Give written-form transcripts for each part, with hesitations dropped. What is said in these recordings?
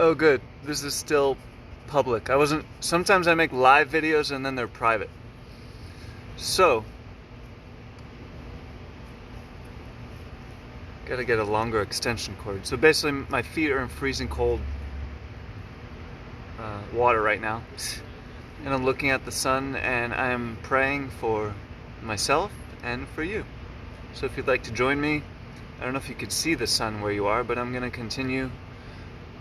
Oh, good. This is still public. Sometimes I make live videos and then they're private. So, gotta get a longer extension cord. So basically, my feet are in freezing cold water right now. And I'm looking at the sun and I'm praying for myself and for you. So if you'd like to join me, I don't know if you could see the sun where you are, but I'm gonna continue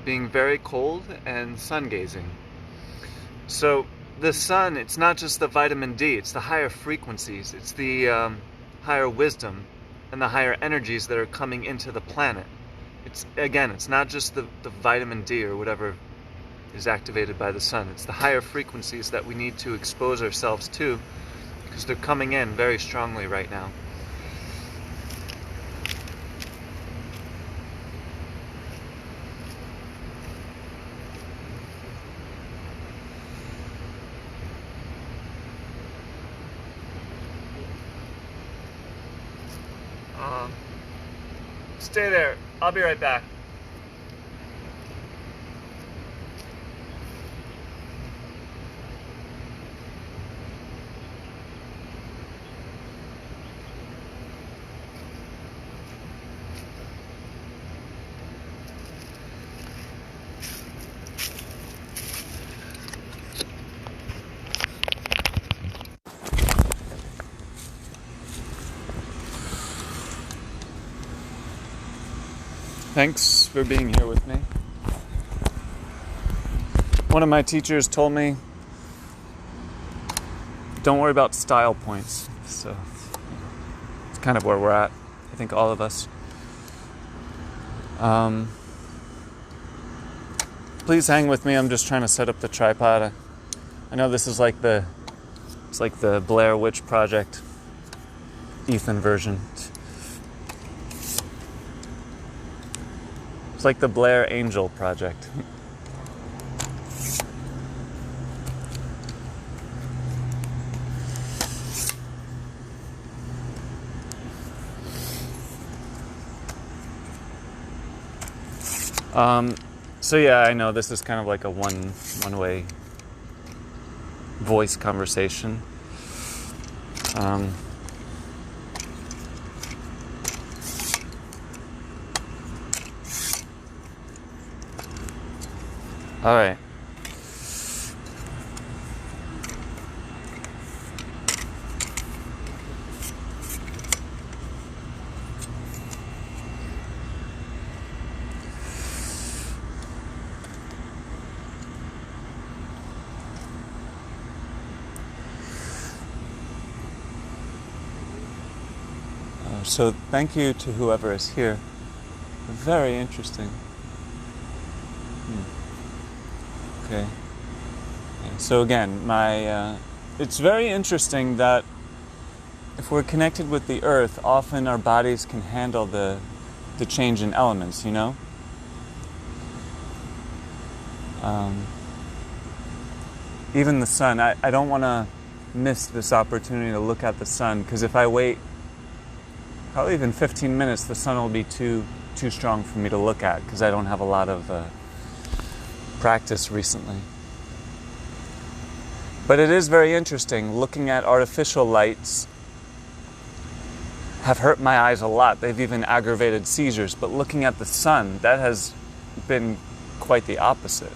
being very cold and sun gazing. So the sun, it's not just the vitamin D, it's the higher frequencies, it's the higher wisdom and the higher energies that are coming into the planet. It's not just the vitamin D or whatever is activated by the sun. It's the higher frequencies that we need to expose ourselves to because they're coming in very strongly right now. Stay there. I'll be right back. Thanks for being here with me. One of my teachers told me, don't worry about style points. So it's kind of where we're at, I think all of us. Please hang with me. I'm just trying to set up the tripod. I know this is like the Blair Witch Project Ethan version. It's like the Blair Angel Project. So yeah, I know this is kind of like a one-way voice conversation. All right. So thank you to whoever is here. Very interesting. Okay. So again, it's very interesting that if we're connected with the earth, often our bodies can handle the change in elements, you know? Even the sun, I don't want to miss this opportunity to look at the sun, because if I wait probably even 15 minutes, the sun will be too strong for me to look at, because I don't have a lot of practice recently. But it is very interesting. Looking at artificial lights have hurt my eyes a lot. They've even aggravated seizures. But looking at the sun, that has been quite the opposite.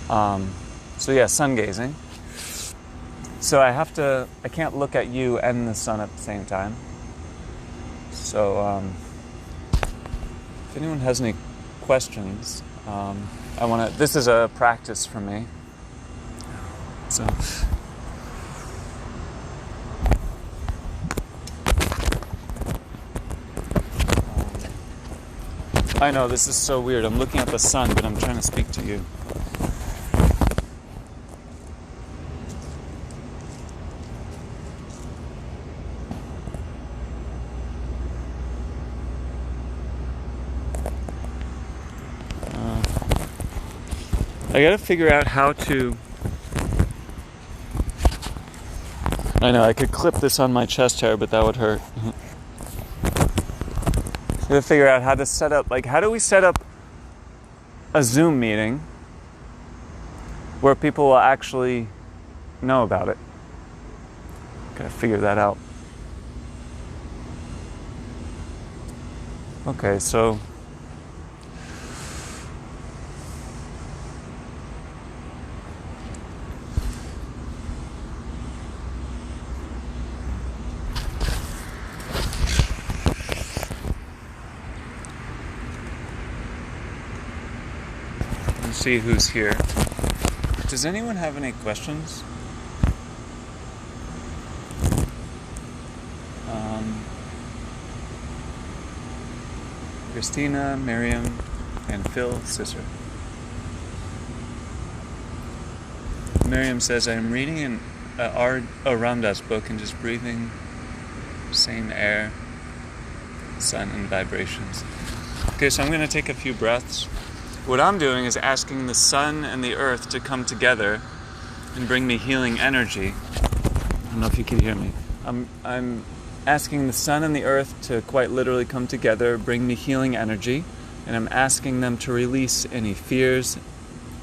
So yeah, sun gazing. So I can't look at you and the sun at the same time. So if anyone has any questions, this is a practice for me. So I know this is so weird. I'm looking at the sun, but I'm trying to speak to you. I gotta figure out how to... I know, I could clip this on my chest hair, but that would hurt. I gotta figure out how to set up, how do we set up a Zoom meeting where people will actually know about it. Gotta figure that out. Okay, so let's see who's here. Does anyone have any questions? Christina, Miriam, and Phil Sisser. Miriam says, I'm reading a Ramdas book and just breathing same air, sun, and vibrations. Okay, so I'm going to take a few breaths. What I'm doing is asking the sun and the earth to come together and bring me healing energy. I don't know if you can hear me. I'm asking the sun and the earth to quite literally come together, bring me healing energy, and I'm asking them to release any fears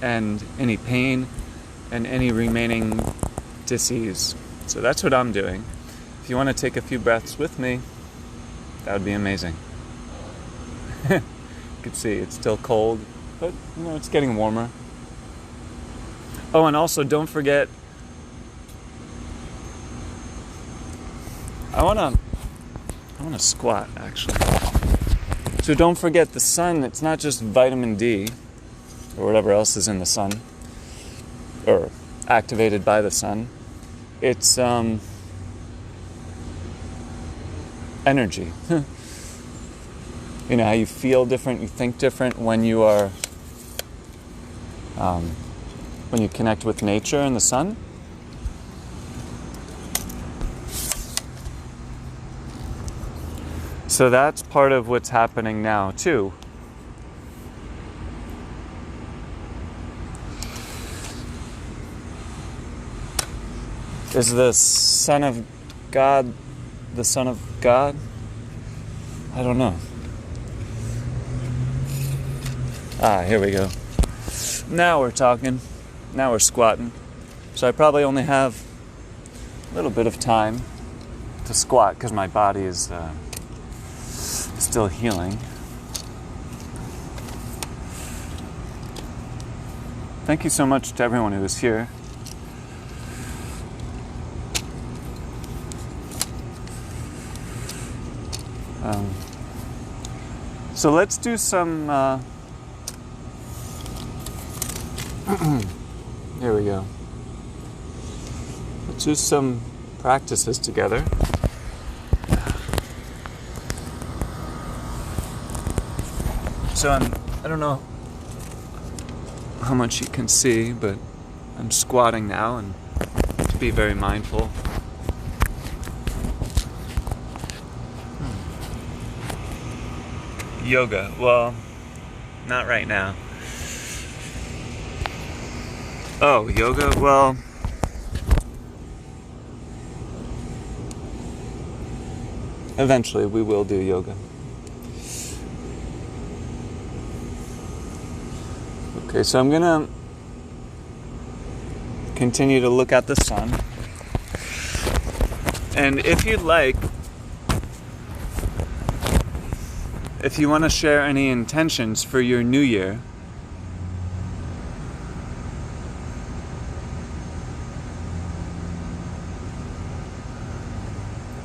and any pain and any remaining disease. So that's what I'm doing. If you want to take a few breaths with me, that would be amazing. You can see it's still cold, but it's getting warmer. Oh, and also don't forget, I wanna squat actually. So don't forget the sun. It's not just vitamin D or whatever else is in the sun or activated by the sun. It's energy. You know how you feel different, you think different when you are when you connect with nature and the sun. So that's part of what's happening now, too. Is the Son of God the Son of God? I don't know. Here we go. Now we're talking. Now we're squatting. So I probably only have a little bit of time to squat because my body is still healing. Thank you so much to everyone who is here. So let's do some here we go. Let's do some practices together. So I don't know how much you can see, but I'm squatting now and to be very mindful. Yoga, well, not right now. Oh, yoga, well, eventually we will do yoga. Okay, so I'm gonna continue to look at the sun. And if you'd like, if you want to share any intentions for your new year,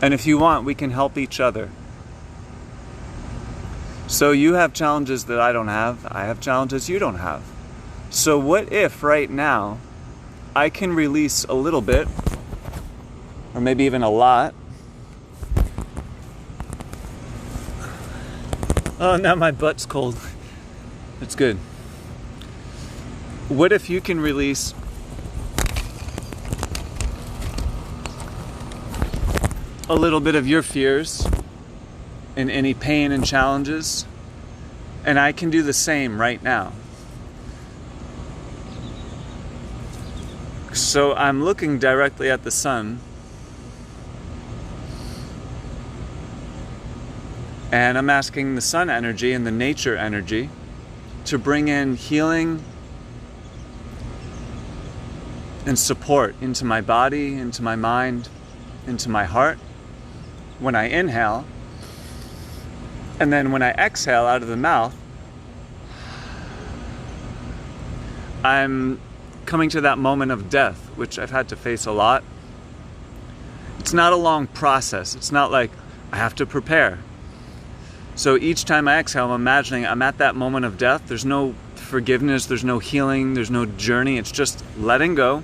and if you want, we can help each other. So you have challenges that I don't have. I have challenges you don't have. So what if right now I can release a little bit, or maybe even a lot. Oh, now my butt's cold. It's good. What if you can release a little bit of your fears and any pain and challenges, and I can do the same right now. So I'm looking directly at the sun, and I'm asking the sun energy and the nature energy to bring in healing and support into my body, into my mind, into my heart when I inhale. And then when I exhale out of the mouth, I'm coming to that moment of death, which I've had to face a lot. It's not a long process. It's not like I have to prepare. So each time I exhale, I'm imagining I'm at that moment of death. There's no forgiveness, there's no healing, there's no journey. It's just letting go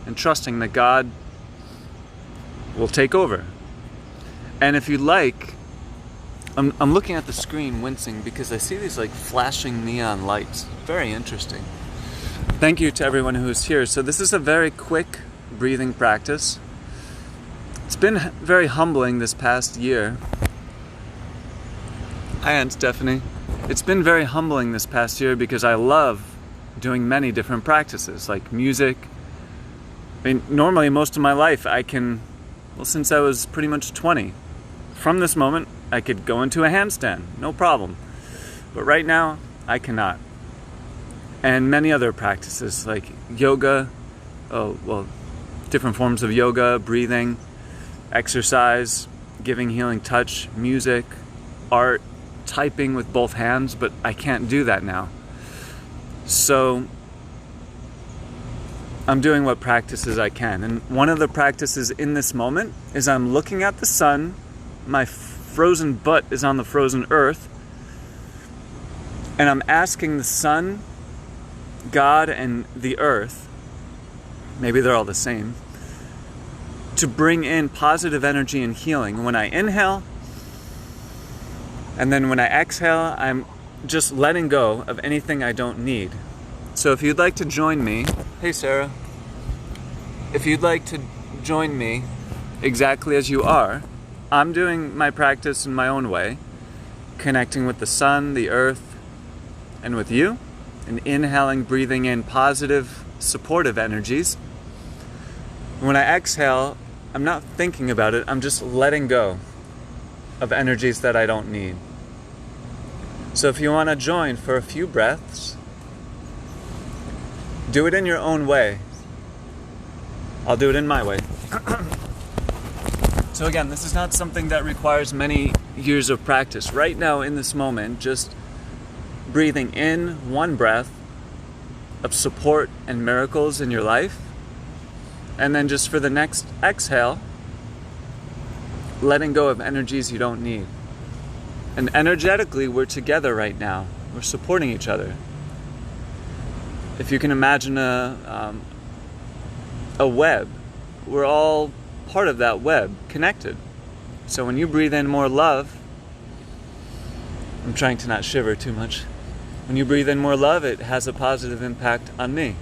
and trusting that God will take over. And if you like, I'm looking at the screen wincing because I see these like flashing neon lights. Very interesting. Thank you to everyone who is here. So this is a very quick breathing practice. It's been very humbling this past year. Hi, Aunt Stephanie. It's been very humbling this past year because I love doing many different practices, like music. I mean, normally most of my life since I was pretty much 20, from this moment, I could go into a handstand, no problem. But right now, I cannot. And many other practices like yoga, different forms of yoga, breathing, exercise, giving healing touch, music, art, typing with both hands, but I can't do that now. So I'm doing what practices I can. And one of the practices in this moment is I'm looking at the sun, my frozen butt is on the frozen earth, and I'm asking the sun, God, and the earth, maybe they're all the same, to bring in positive energy and healing. When I inhale, and then when I exhale, I'm just letting go of anything I don't need. So if you'd like to join me, hey Sarah, if you'd like to join me exactly as you are, I'm doing my practice in my own way, connecting with the sun, the earth, and with you, and inhaling, breathing in positive, supportive energies. When I exhale, I'm not thinking about it, I'm just letting go of energies that I don't need. So if you want to join for a few breaths, do it in your own way. I'll do it in my way. So again, this is not something that requires many years of practice. Right now, in this moment, just breathing in one breath of support and miracles in your life, and then just for the next exhale, letting go of energies you don't need. And energetically, we're together right now. We're supporting each other. If you can imagine a web, we're all part of that web, connected. So when you breathe in more love, I'm trying to not shiver too much. When you breathe in more love, it has a positive impact on me.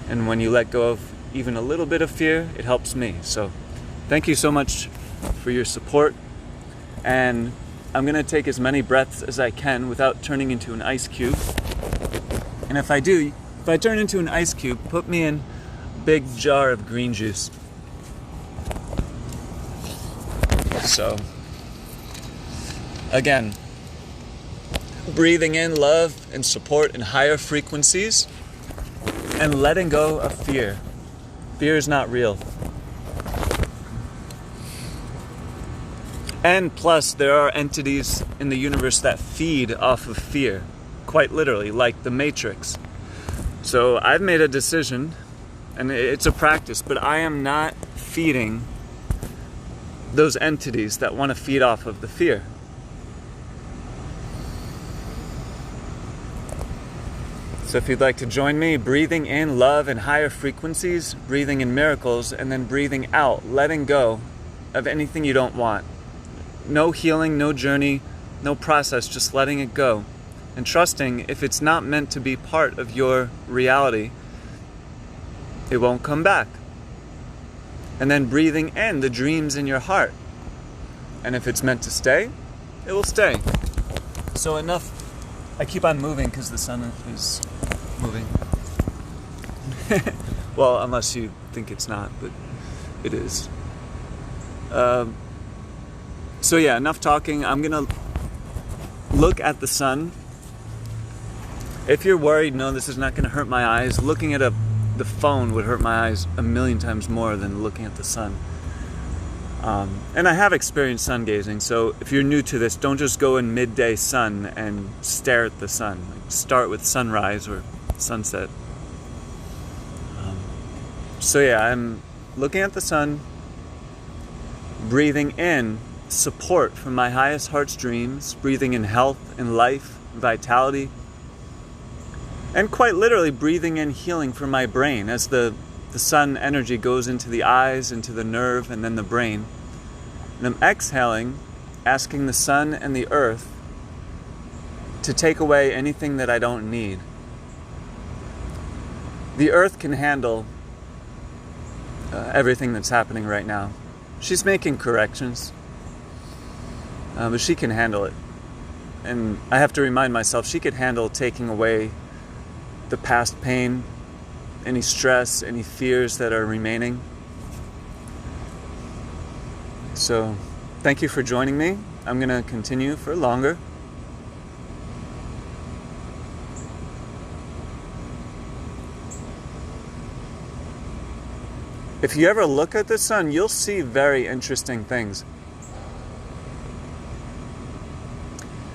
And when you let go of even a little bit of fear, it helps me. So thank you so much for your support. And I'm going to take as many breaths as I can without turning into an ice cube. And if I turn into an ice cube, put me in a big jar of green juice. So, again, breathing in love and support in higher frequencies and letting go of fear. Fear is not real. And plus, there are entities in the universe that feed off of fear, quite literally, like the Matrix. So I've made a decision, and it's a practice, but I am not feeding those entities that want to feed off of the fear. So if you'd like to join me, breathing in love and higher frequencies, breathing in miracles, and then breathing out, letting go of anything you don't want. No healing, no journey, no process, just letting it go. And trusting if it's not meant to be part of your reality, it won't come back. And then breathing in the dreams in your heart. And if it's meant to stay, it will stay. So enough. I keep on moving because the sun is moving. Well, unless you think it's not, but it is. So yeah, enough talking. I'm going to look at the sun If you're worried, no, this is not going to hurt my eyes. Looking at the phone would hurt my eyes a million times more than looking at the sun. And I have experienced sun gazing, so if you're new to this, don't just go in midday sun and stare at the sun. Like, start with sunrise or sunset. So yeah, I'm looking at the sun, breathing in support from my highest heart's dreams, breathing in health and life, vitality, and quite literally breathing in healing for my brain as the sun energy goes into the eyes, into the nerve, and then the brain. And I'm exhaling, asking the sun and the earth to take away anything that I don't need. The earth can handle everything that's happening right now. She's making corrections, but she can handle it. And I have to remind myself, she could handle taking away the past pain, any stress, any fears that are remaining. So, thank you for joining me. I'm going to continue for longer. If you ever look at the sun, you'll see very interesting things.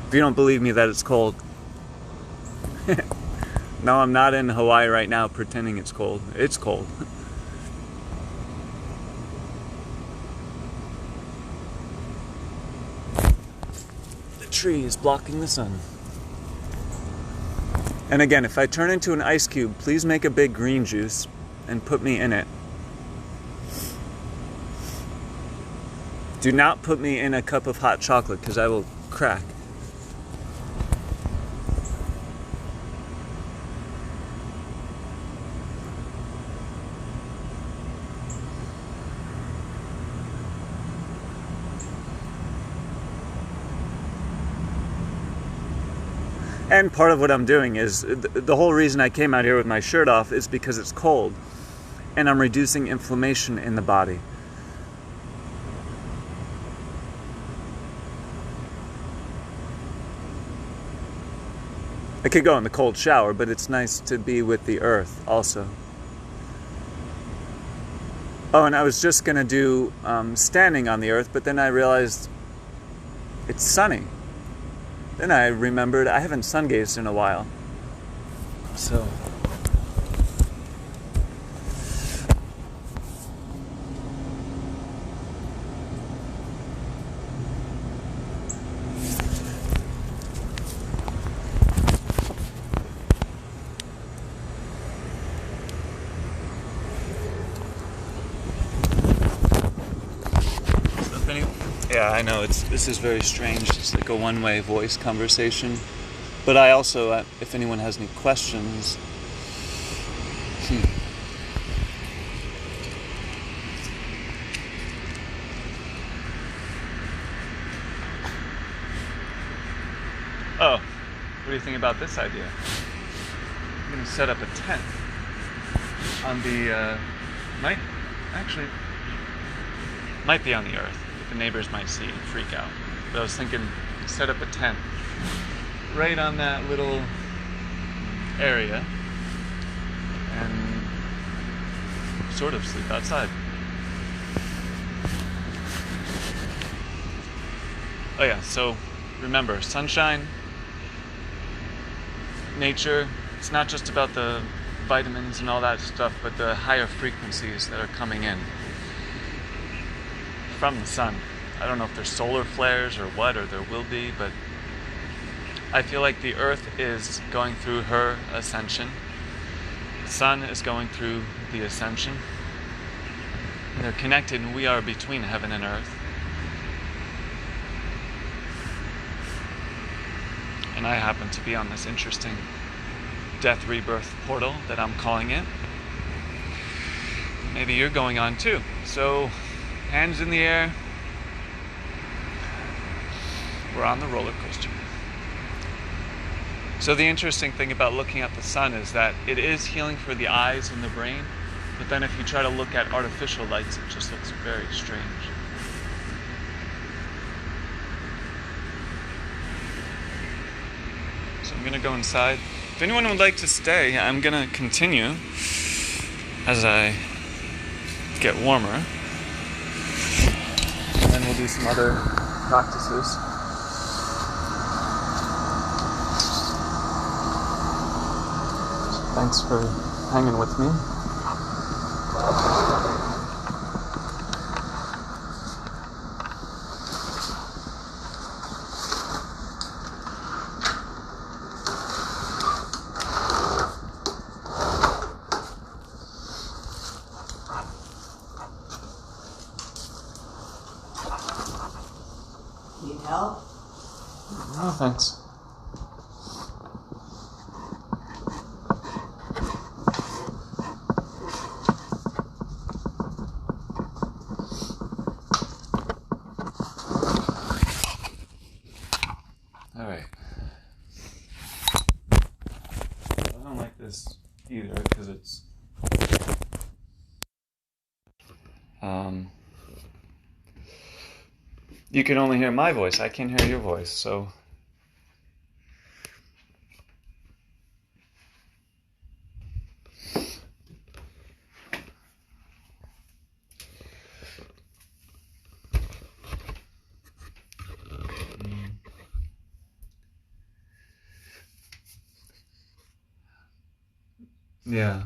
If you don't believe me that it's cold. No, I'm not in Hawaii right now pretending it's cold. It's cold. The tree is blocking the sun. And again, if I turn into an ice cube, please make a big green juice and put me in it. Do not put me in a cup of hot chocolate because I will crack. And part of what I'm doing is, the whole reason I came out here with my shirt off is because it's cold. And I'm reducing inflammation in the body. I could go in the cold shower, but it's nice to be with the earth also. Oh, and I was just going to do standing on the earth, but then I realized it's sunny. Then I remembered I haven't sun gazed in a while. So yeah, I know this is very strange. It's like a one-way voice conversation. But I also, if anyone has any questions, Oh, what do you think about this idea? I'm going to set up a tent on the, might be on the earth. The neighbors might see and freak out. But I was thinking, set up a tent right on that little area and sort of sleep outside. Oh yeah, so remember, sunshine, nature, it's not just about the vitamins and all that stuff, but the higher frequencies that are coming in from the sun. I don't know if there's solar flares or what, or there will be, but I feel like the earth is going through her ascension. The sun is going through the ascension. And they're connected, and we are between heaven and earth. And I happen to be on this interesting death rebirth portal that I'm calling it. Maybe you're going on too. So, hands in the air. We're on the roller coaster. So the interesting thing about looking at the sun is that it is healing for the eyes and the brain, but then if you try to look at artificial lights, it just looks very strange. So I'm gonna go inside, if anyone would like to stay, I'm gonna continue as I get warmer. And then we'll do some other practices. Thanks for hanging with me. Need help? No, thanks. All right. I don't like this either because it's you can only hear my voice. I can't hear your voice, so yeah.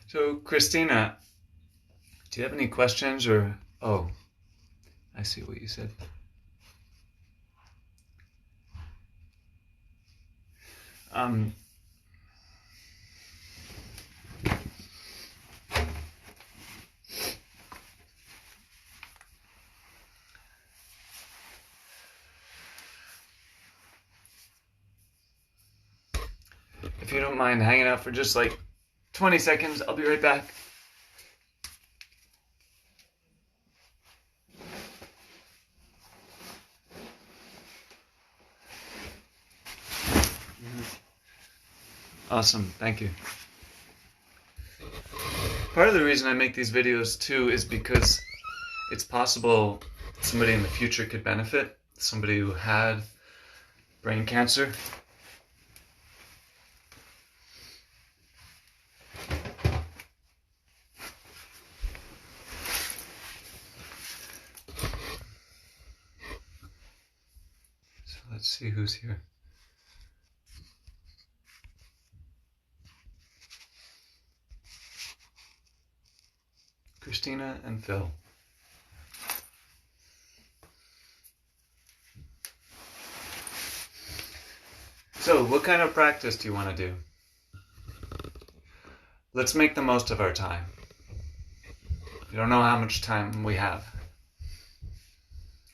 So, Christina, do you have any questions or oh, I see what you said. Um if you don't mind hanging out for just like 20 seconds, I'll be right back. Awesome, thank you. Part of the reason I make these videos too is because it's possible somebody in the future could benefit, somebody who had brain cancer. So let's see who's here. Christina and Phil. So, what kind of practice do you want to do? Let's make the most of our time. We don't know how much time we have.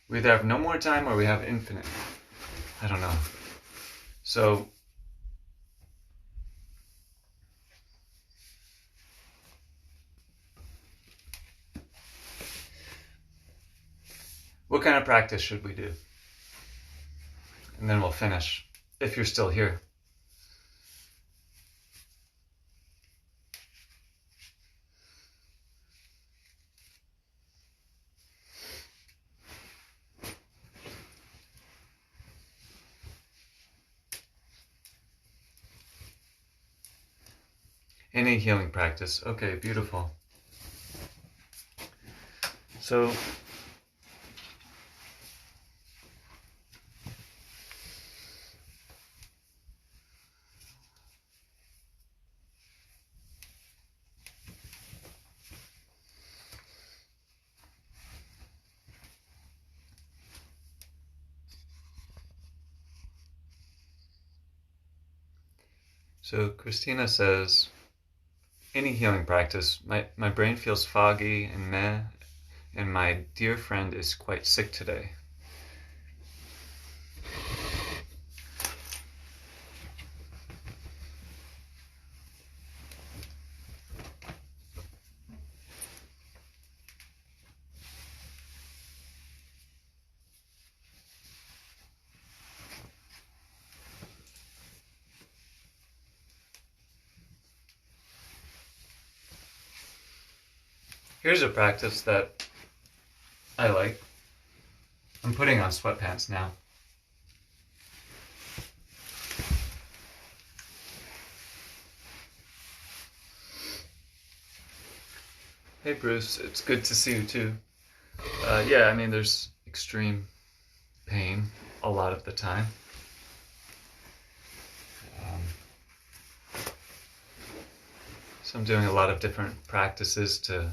We either have no more time or we have infinite. I don't know. So, what kind of practice should we do? And then we'll finish, if you're still here. Any healing practice. Okay, beautiful. So, Christina says, any healing practice. My brain feels foggy and meh, and my dear friend is quite sick today. Here's a practice that I like. I'm putting on sweatpants now. Hey Bruce, it's good to see you too. Yeah, I mean, there's extreme pain a lot of the time. So I'm doing a lot of different practices to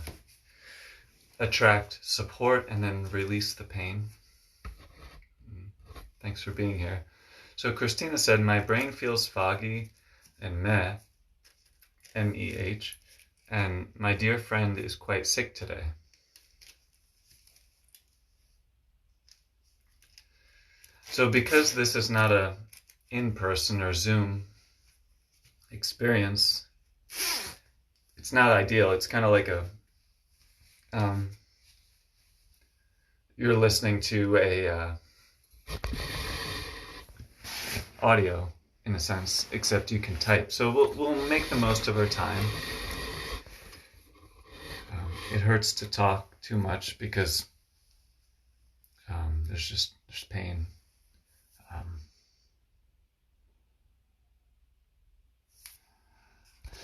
attract support and then release the pain. Thanks for being here. So Christina said, my brain feels foggy and meh, M-E-H, and my dear friend is quite sick today. So because this is not a in-person or Zoom experience, it's not ideal. It's kind of like you're listening to a audio in a sense, except you can type. So we'll make the most of our time. It hurts to talk too much because there's pain.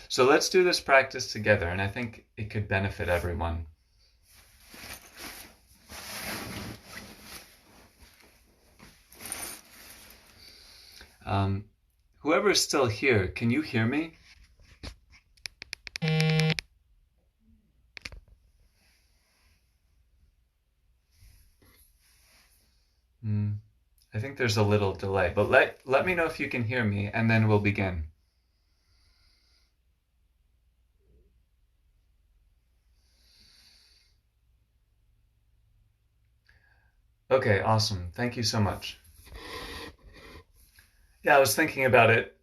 So let's do this practice together, and I think it could benefit everyone. Whoever is still here, can you hear me? I think there's a little delay, but let me know if you can hear me, and then we'll begin. Okay, awesome. Thank you so much. Yeah, I was thinking about it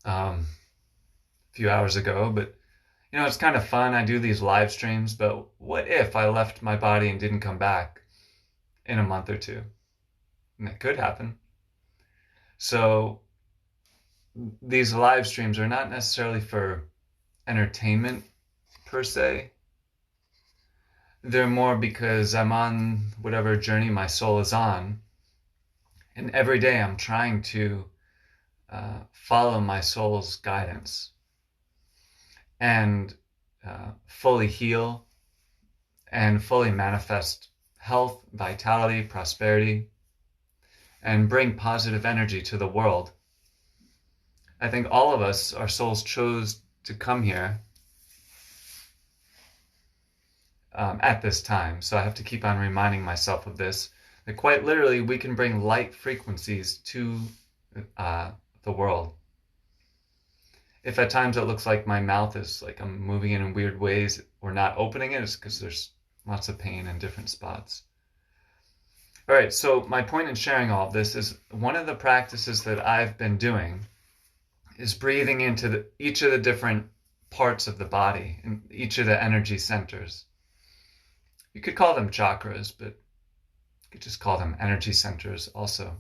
a few hours ago, but you know, it's kind of fun. I do these live streams, but what if I left my body and didn't come back in a month or two? And that could happen. So these live streams are not necessarily for entertainment per se. They're more because I'm on whatever journey my soul is on. And every day I'm trying to follow my soul's guidance and fully heal and fully manifest health, vitality, prosperity, and bring positive energy to the world. I think all of us, our souls chose to come here at this time. So I have to keep on reminding myself of this, that quite literally we can bring light frequencies to the world. If at times it looks like my mouth is like I'm moving it in weird ways or not opening it, it's because there's lots of pain in different spots. All right, so my point in sharing all of this is one of the practices that I've been doing is breathing into each of the different parts of the body and each of the energy centers. You could call them chakras, but you could just call them energy centers also.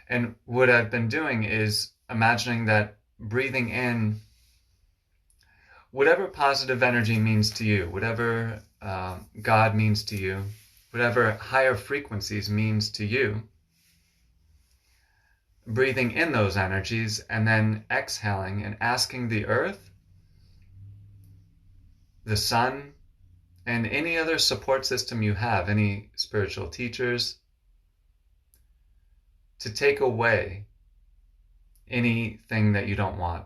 And what I've been doing is imagining that breathing in whatever positive energy means to you, whatever God means to you, whatever higher frequencies means to you, breathing in those energies and then exhaling and asking the earth, the sun, and any other support system you have, any spiritual teachers, to take away anything that you don't want.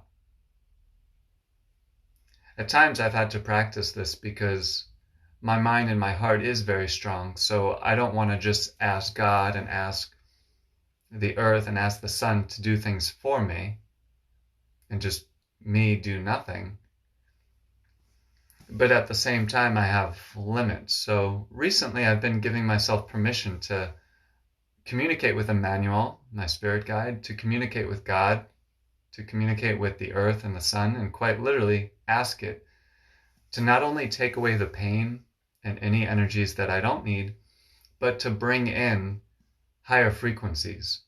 At times I've had to practice this because my mind and my heart is very strong, so I don't want to just ask God and ask the earth and ask the sun to do things for me and just me do nothing. But at the same time, I have limits. So recently I've been giving myself permission to communicate with Emmanuel, my spirit guide, to communicate with God, to communicate with the earth and the sun, and quite literally ask it to not only take away the pain and any energies that I don't need, but to bring in higher frequencies.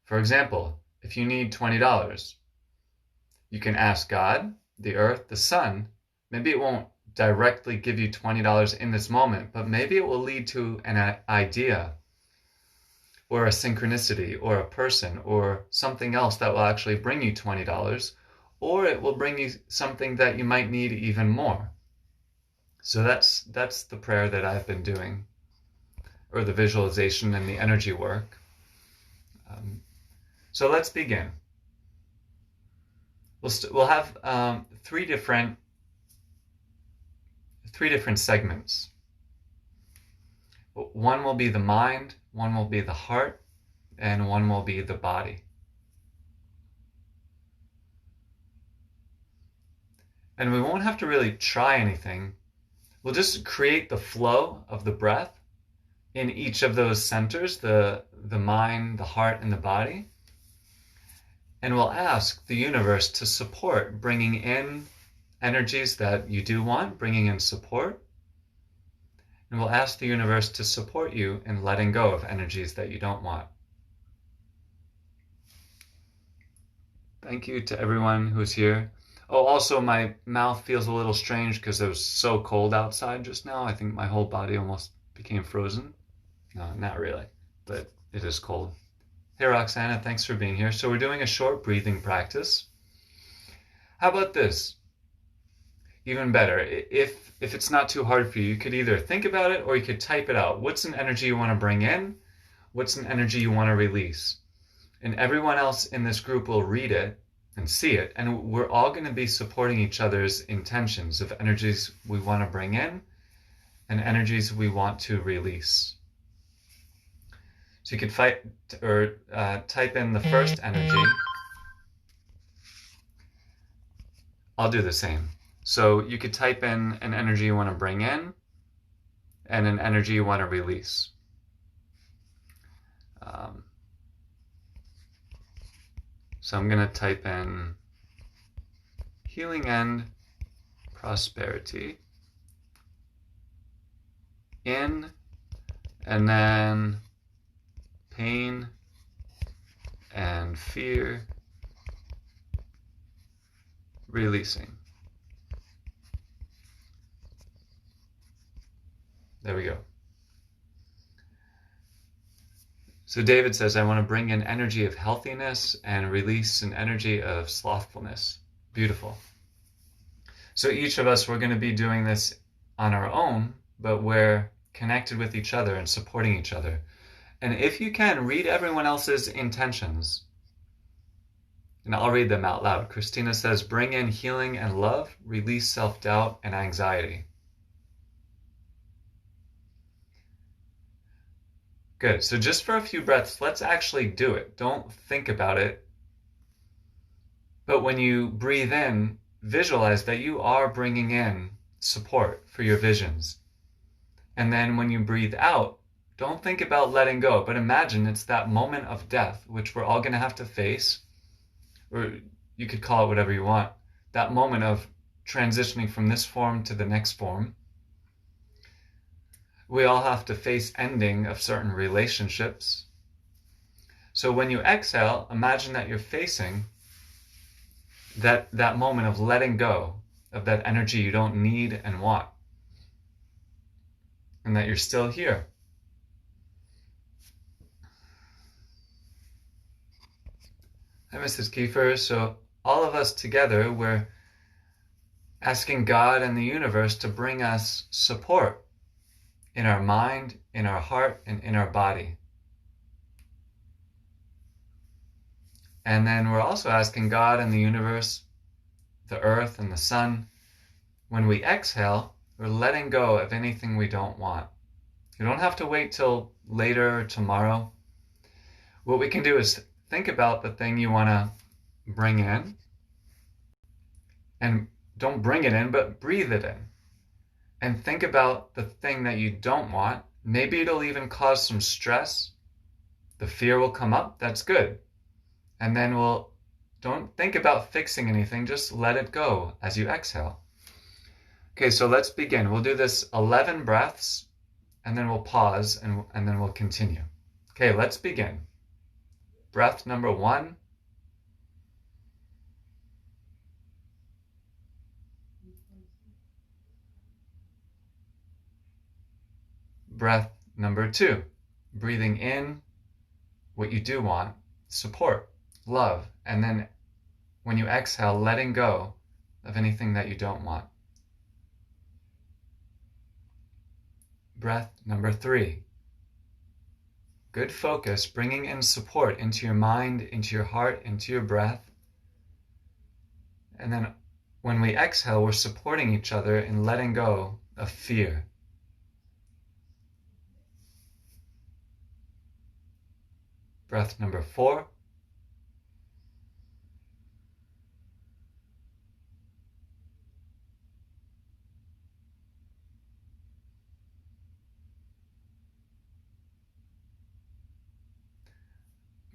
For example, if you need $20, you can ask God, the earth, the sun. Maybe it won't directly give you $20 in this moment, but maybe it will lead to an idea or a synchronicity or a person or something else that will actually bring you $20, or it will bring you something that you might need even more. So that's the prayer that I've been doing, or the visualization and the energy work. So let's begin. We'll have three different segments. One will be the mind, one will be the heart, and one will be the body. And we won't have to really try anything. We'll just create the flow of the breath in each of those centers, the mind, the heart, and the body. And we'll ask the universe to support bringing in energies that you do want, bringing in support. And we'll ask the universe to support you in letting go of energies that you don't want. Thank you to everyone who's here. Oh, also my mouth feels a little strange because it was so cold outside just now. I think my whole body almost became frozen. No, not really, but it is cold. Hey Roxana, thanks for being here. So we're doing a short breathing practice. How about this? Even better, if it's not too hard for you, you could either think about it or you could type it out. What's an energy you want to bring in? What's an energy you want to release? And everyone else in this group will read it and see it. And we're all going to be supporting each other's intentions of energies we want to bring in and energies we want to release. So you could type in the first energy. I'll do the same. So you could type in an energy you want to bring in and an energy you want to release. So I'm going to type in healing and prosperity in, and then pain and fear releasing. There we go. So David says, I want to bring in energy of healthiness and release an energy of slothfulness. Beautiful. So each of us, we're going to be doing this on our own, but we're connected with each other and supporting each other. And if you can, read everyone else's intentions. And I'll read them out loud. Christina says, bring in healing and love, release self-doubt and anxiety. Good. So just for a few breaths, let's actually do it. Don't think about it. But when you breathe in, visualize that you are bringing in support for your visions. And then when you breathe out, don't think about letting go, but imagine it's that moment of death, which we're all going to have to face, or you could call it whatever you want, that moment of transitioning from this form to the next form. We all have to face ending of certain relationships. So when you exhale, imagine that you're facing that moment of letting go of that energy you don't need and want, and that you're still here. Hi, Mrs. Kiefer. So all of us together, we're asking God and the universe to bring us support in our mind, in our heart, and in our body. And then we're also asking God and the universe, the earth and the sun, when we exhale, we're letting go of anything we don't want. You don't have to wait till later or tomorrow. What we can do is think about the thing you want to bring in, and don't bring it in, but breathe it in. And think about the thing that you don't want. Maybe it'll even cause some stress. The fear will come up. That's good. And then don't think about fixing anything. Just let it go as you exhale. Okay, so let's begin. We'll do this 11 breaths, and then we'll pause, and then we'll continue. Okay, let's begin. Breath number 1. breath number 2, breathing in what you do want, support, love, and then when you exhale, letting go of anything that you don't want. Breath number 3, good focus, bringing in support into your mind, into your heart, into your breath. And then when we exhale, we're supporting each other in letting go of fear. Breath number 4.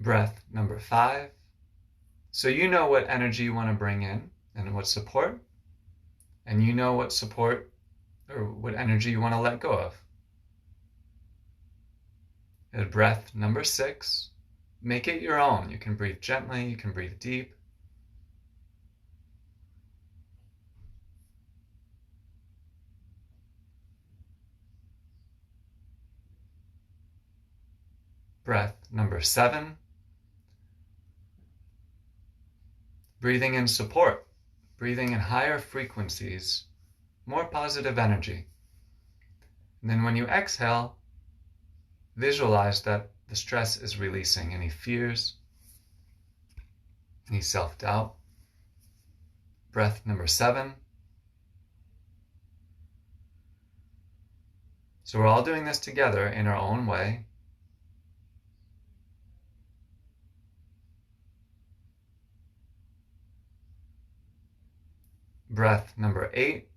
Breath number 5. So you know what energy you want to bring in and what support, and you know what support or what energy you want to let go of. And breath number 6. Make it your own. You can breathe gently, you can breathe deep. Breath number 7. Breathing in support, breathing in higher frequencies, more positive energy. And then when you exhale, visualize that the stress is releasing, any fears, any self-doubt. Breath number 7. So we're all doing this together in our own way. Breath number 8.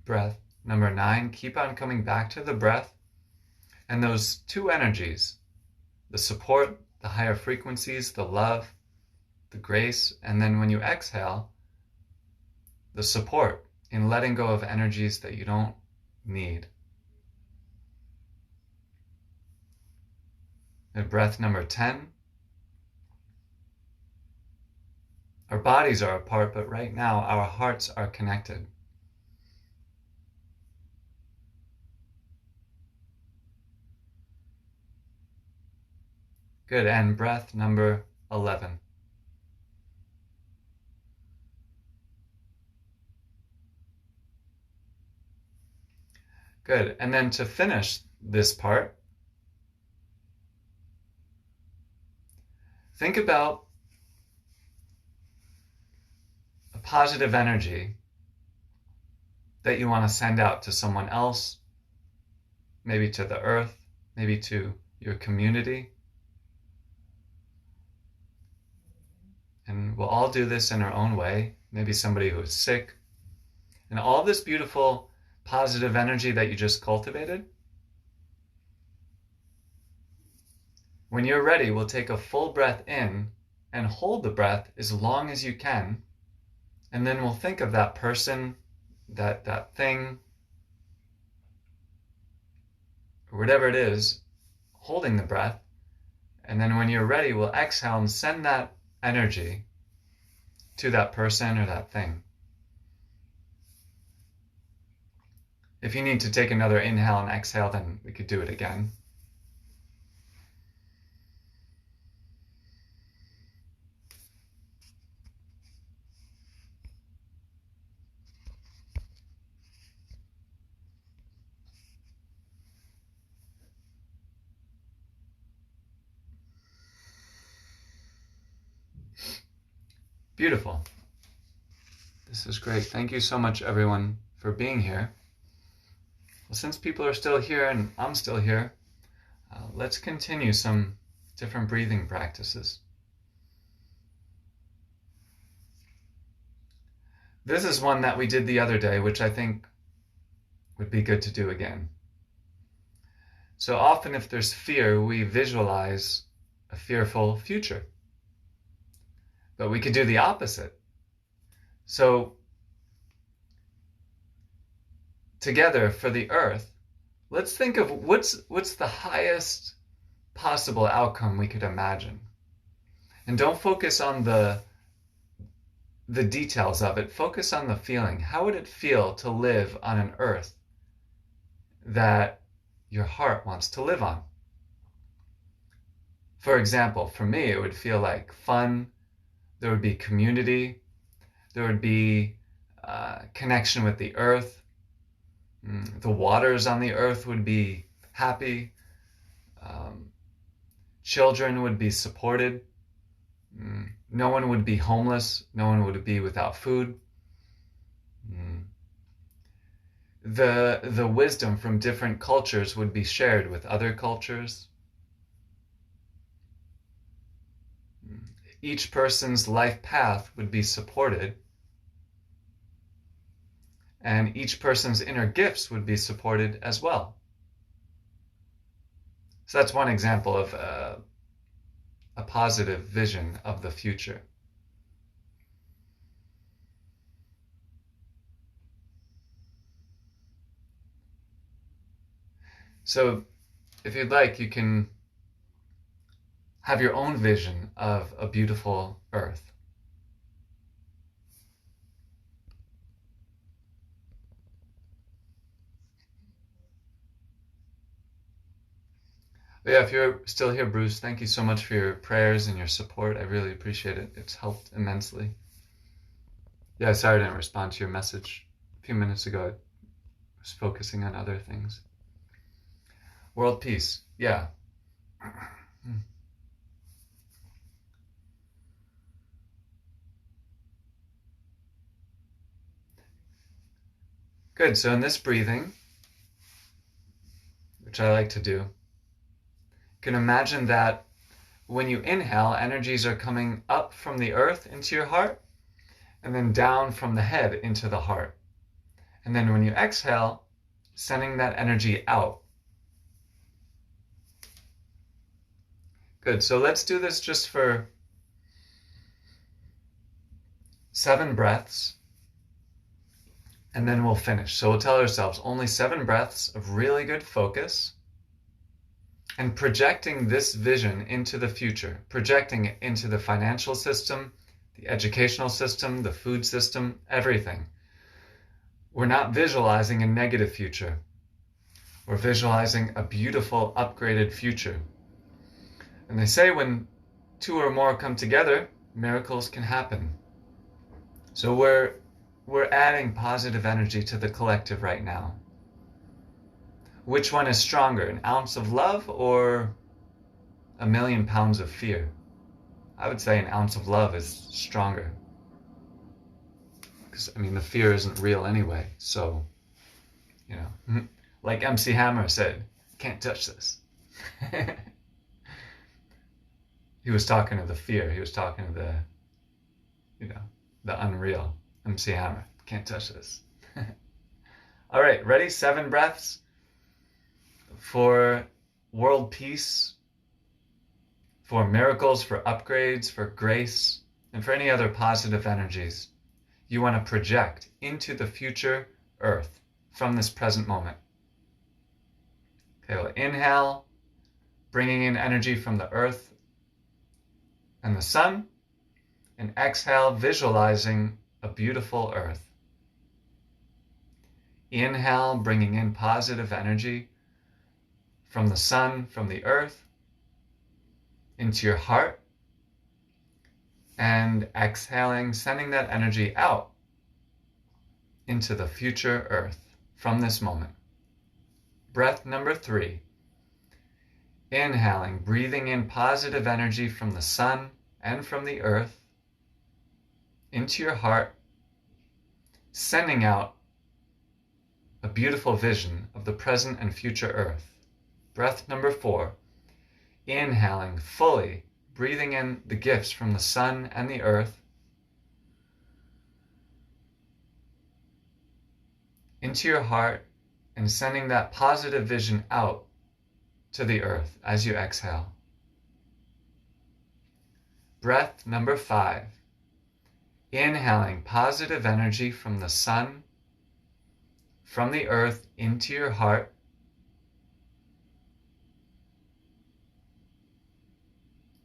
Breath number 9. Keep on coming back to the breath and those two energies, the support, the higher frequencies, the love, the grace, and then when you exhale, the support in letting go of energies that you don't need. And breath number 10. Our bodies are apart, but right now our hearts are connected. Good, and breath number 11. Good, and then to finish this part, think about a positive energy that you want to send out to someone else, maybe to the earth, maybe to your community. And we'll all do this in our own way, maybe somebody who is sick. And all this beautiful positive energy that you just cultivated, when you're ready, we'll take a full breath in and hold the breath as long as you can. And then we'll think of that person, that thing, or whatever it is, holding the breath. And then when you're ready, we'll exhale and send that energy to that person or that thing. If you need to take another inhale and exhale, then we could do it again. Beautiful. This is great. Thank you so much, everyone, for being here. Well, since people are still here and I'm still here, let's continue some different breathing practices. This is one that we did the other day, which I think would be good to do again. So often if there's fear, we visualize a fearful future. But we could do the opposite. So together for the earth, let's think of what's the highest possible outcome we could imagine. And don't focus on the details of it. Focus on the feeling. How would it feel to live on an earth that your heart wants to live on? For example, for me, it would feel like fun. There would be community. There would be connection with the earth. The waters on the earth would be happy. Children would be supported. No one would be homeless. No one would be without food. The wisdom from different cultures would be shared with other cultures. Each person's life path would be supported. And each person's inner gifts would be supported as well. So that's one example of a positive vision of the future. So if you'd like, you can have your own vision of a beautiful earth. But yeah, if you're still here, Bruce, thank you so much for your prayers and your support. I really appreciate it. It's helped immensely. Yeah, sorry I didn't respond to your message a few minutes ago. I was focusing on other things. World peace, yeah. Good, so in this breathing, which I like to do, you can imagine that when you inhale, energies are coming up from the earth into your heart, and then down from the head into the heart. And then when you exhale, sending that energy out. Good, so let's do this just for 7 breaths, and then we'll finish. So we'll tell ourselves only 7 breaths of really good focus, and projecting this vision into the future, projecting it into the financial system, the educational system, the food system, everything. We're not visualizing a negative future. We're visualizing a beautiful, upgraded future. And they say when 2 or more come together, miracles can happen. So we're adding positive energy to the collective right now. Which one is stronger, an ounce of love or a million pounds of fear? I would say an ounce of love is stronger. Because, I mean, the fear isn't real anyway. So, you know, like MC Hammer said, can't touch this. He was talking to the fear. He was talking to the, you know, the unreal. MC Hammer, can't touch this. All right, ready? 7 breaths for world peace, for miracles, for upgrades, for grace, and for any other positive energies you want to project into the future earth from this present moment. Okay, we'll inhale, bringing in energy from the earth and the sun, and exhale, visualizing a beautiful earth. Inhale, bringing in positive energy from the sun, from the earth, into your heart, and exhaling, sending that energy out into the future earth from this moment. Breath number 3. Inhaling, breathing in positive energy from the sun and from the earth into your heart, sending out a beautiful vision of the present and future earth. Breath number 4. Inhaling fully, breathing in the gifts from the sun and the earth into your heart, and sending that positive vision out to the earth as you exhale. Breath number 5. Inhaling positive energy from the sun, from the earth into your heart,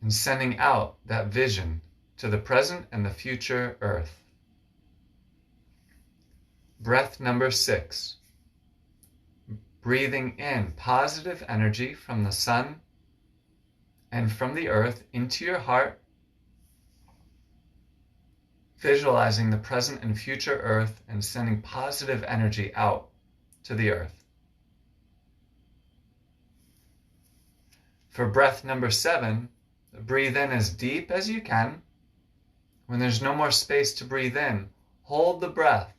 and sending out that vision to the present and the future earth. Breath number 6. Breathing in positive energy from the sun and from the earth into your heart, visualizing the present and future earth and sending positive energy out to the earth. For breath number 7, breathe in as deep as you can. When there's no more space to breathe in, hold the breath.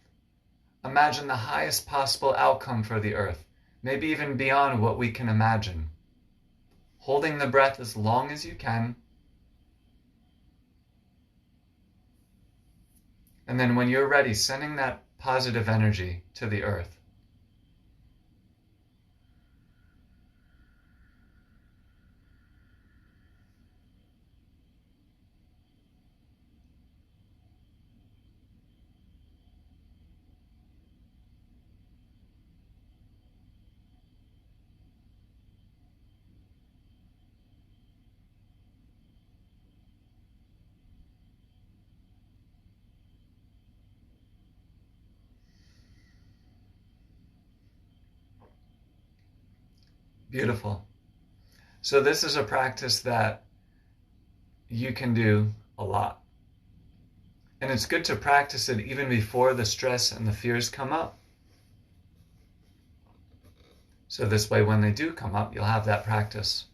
Imagine the highest possible outcome for the earth, maybe even beyond what we can imagine. Holding the breath as long as you can. And then when you're ready, sending that positive energy to the earth. Beautiful. So this is a practice that you can do a lot. And it's good to practice it even before the stress and the fears come up. So this way, when they do come up, you'll have that practice.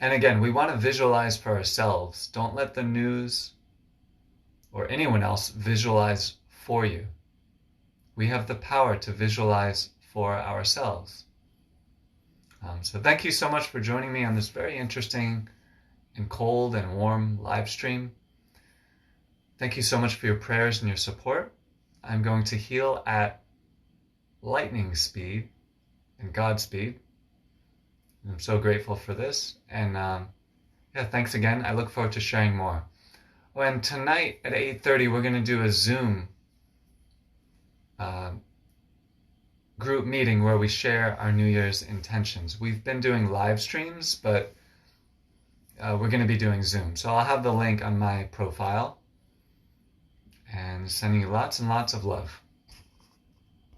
And again, we want to visualize for ourselves. Don't let the news or anyone else visualize for you. We have the power to visualize for ourselves. So thank you so much for joining me on this very interesting and cold and warm live stream. Thank you so much for your prayers and your support. I'm going to heal at lightning speed and Godspeed. I'm so grateful for this. And thanks again. I look forward to sharing more. Oh, and tonight at 8:30, we're going to do a Zoom group meeting where we share our New Year's intentions. We've been doing live streams, but we're going to be doing Zoom. So I'll have the link on my profile, and sending you lots and lots of love.